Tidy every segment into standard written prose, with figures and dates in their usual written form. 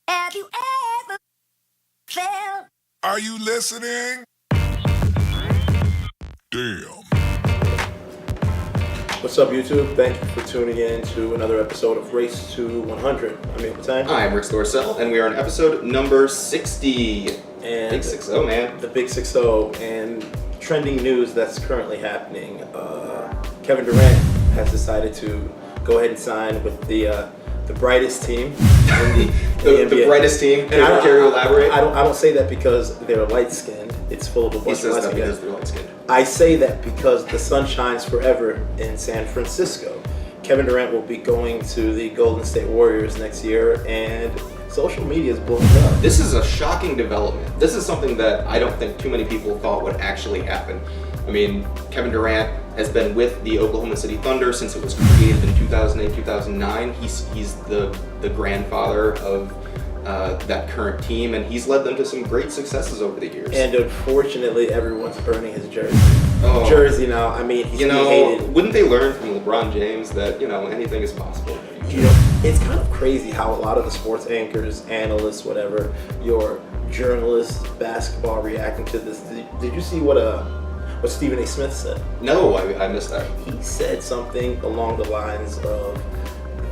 Have you ever felt? Are you listening? Damn. What's up, YouTube? Thank you for tuning in to another episode of Race to 100. I'm Abel Time. I'm Rick Storcell, and we are on episode number 60. And Big 60, man. The Big 60, and trending news that's currently happening. Kevin Durant has decided to go ahead and sign with the brightest team in the NBA. The brightest team. And I Care to elaborate? I don't say that because they're light-skinned. It's full of a He bunch of says that light-skinned because guys. they're light-skinned. I say that because the sun shines forever in San Francisco. Kevin Durant will be going to the Golden State Warriors next year, and social media is blowing up. This is a shocking development. This is something that I don't think too many people thought would actually happen. I mean, Kevin Durant has been with the Oklahoma City Thunder since it was created in 2008, 2009. He's the grandfather of that current team, and he's led them to some great successes over the years. And unfortunately, everyone's burning his jersey now. I mean, he's hated. Wouldn't they learn from LeBron James that, anything is possible? It's kind of crazy how a lot of the sports anchors, analysts, whatever, your journalists, basketball reacting to this. Did you see what Stephen A. Smith said? No, I missed that. He said something along the lines of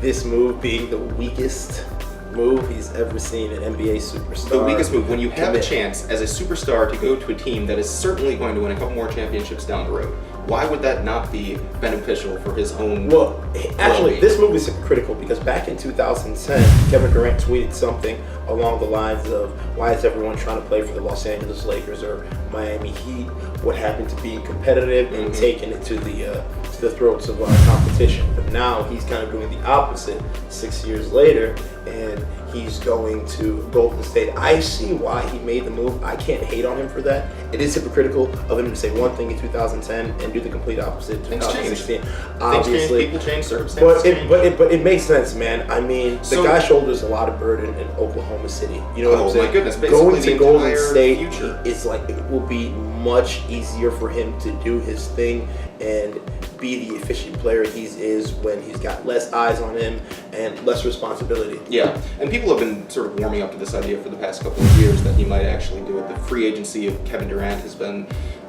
this move being the weakest move he's ever seen an NBA superstar. The weakest move, when you have a chance as a superstar to go to a team that is certainly going to win a couple more championships down the road, why would that not be beneficial for his own? Well, actually, this move is critical because back in 2010, Kevin Durant tweeted something along the lines of, why is everyone trying to play for the Los Angeles Lakers or Miami Heat? What happened to being competitive and taking it to the throats of our competition? But now he's kind of doing the opposite 6 years later, and he's going to Golden State. I see why he made the move. I can't hate on him for that. It is hypocritical of him to say one thing in 2010 and do the complete opposite in 2016. Obviously, people change, circumstances change. But it makes sense, man. I mean, the guy shoulders a lot of burden in Oklahoma City. You know what I'm saying? Oh my goodness! Basically, going to Golden State, future. it's like it will be much easier for him to do his thing and be the efficient player he is when he's got less eyes on him and less responsibility. Yeah, and people have been sort of warming up to this idea for the past couple of years that he might actually do it. The free agency of Kevin Durant has been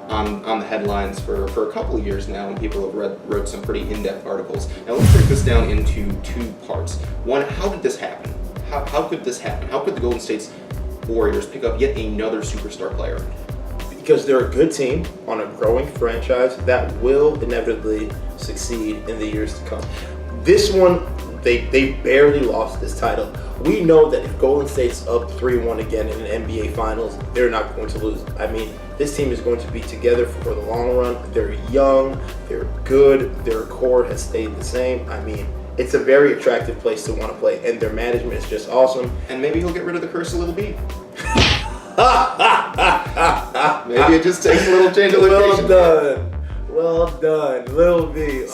on the headlines for a couple of years now, and people have wrote some pretty in-depth articles. Now let's break this down into two parts. One, how did this happen? How could this happen? How could the Golden State's Warriors pick up yet another superstar player? Because they're a good team on a growing franchise that will inevitably succeed in the years to come. This one, they barely lost this title. We know that if Golden State's up 3-1 again in an NBA Finals, they're not going to lose. I mean, this team is going to be together for the long run. They're young, they're good, their core has stayed the same. I mean, it's a very attractive place to want to play, and their management is just awesome. And maybe he'll get rid of the curse of Little B. Maybe it just takes a little change of location. Well done, Lil B.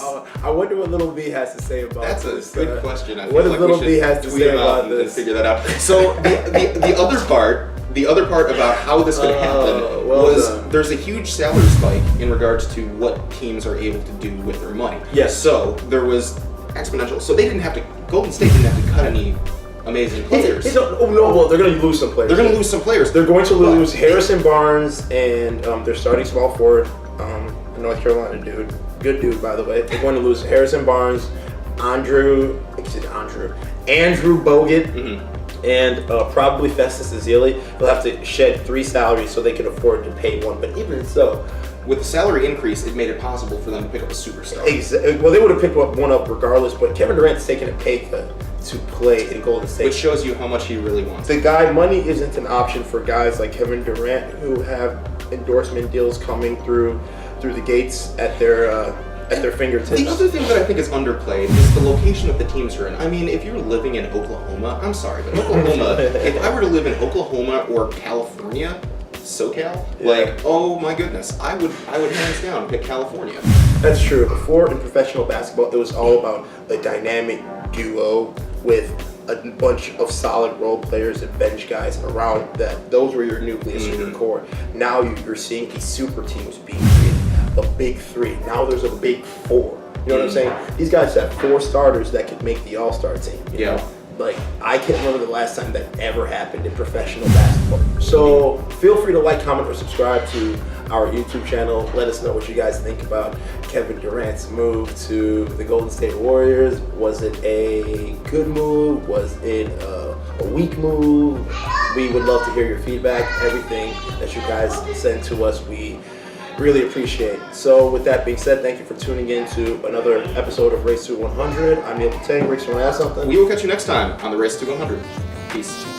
I wonder what Lil B has to say about this. This. That's a good question. I What feel does like Lil B has to say about and this? figure that out. So the other part about how this could happen was there's a huge salary spike in regards to what teams are able to do with their money. Yes. So there was exponential. So they didn't have to. Golden State didn't have to cut any amazing players. They're going to lose some players. They're going to lose some players. They're going to lose Harrison Barnes and their starting small forward, a North Carolina dude. Good dude, by the way. They're going to lose Harrison Barnes, Andrew Bogut, and probably Festus Ezeli. They'll have to shed 3 salaries so they can afford to pay one. But even so, with the salary increase, it made it possible for them to pick up a superstar. Well, they would have picked one up regardless, but Kevin Durant's taking a pay cut to play in Golden State. Which shows you how much he really wants. Money isn't an option for guys like Kevin Durant who have endorsement deals coming through the gates at their fingertips. The other thing that I think is underplayed is the location of the teams you're in. I mean, if you're living in Oklahoma, I'm sorry, but Oklahoma, if I were to live in Oklahoma or California, SoCal, oh my goodness, I would hands down pick California. That's true. Before in professional basketball, it was all about a dynamic duo with a bunch of solid role players and bench guys around that. Those were your nucleus or your core. Now you're seeing these super teams being created. A big 3. Now there's a big 4. You know what I'm saying? These guys have 4 starters that could make the All-Star team. You know? Like, I can't remember the last time that ever happened in professional basketball. So feel free to like, comment, or subscribe to our YouTube channel. Let us know what you guys think about Kevin Durant's move to the Golden State Warriors. Was it a good move? Was it a weak move? We would love to hear your feedback. Everything that you guys send to us, we really appreciate. So with that being said, thank you for tuning in to another episode of Race to 100. I'm Neil Patang. Ricks, want to add something? We will catch you next time on the Race to 100. Peace.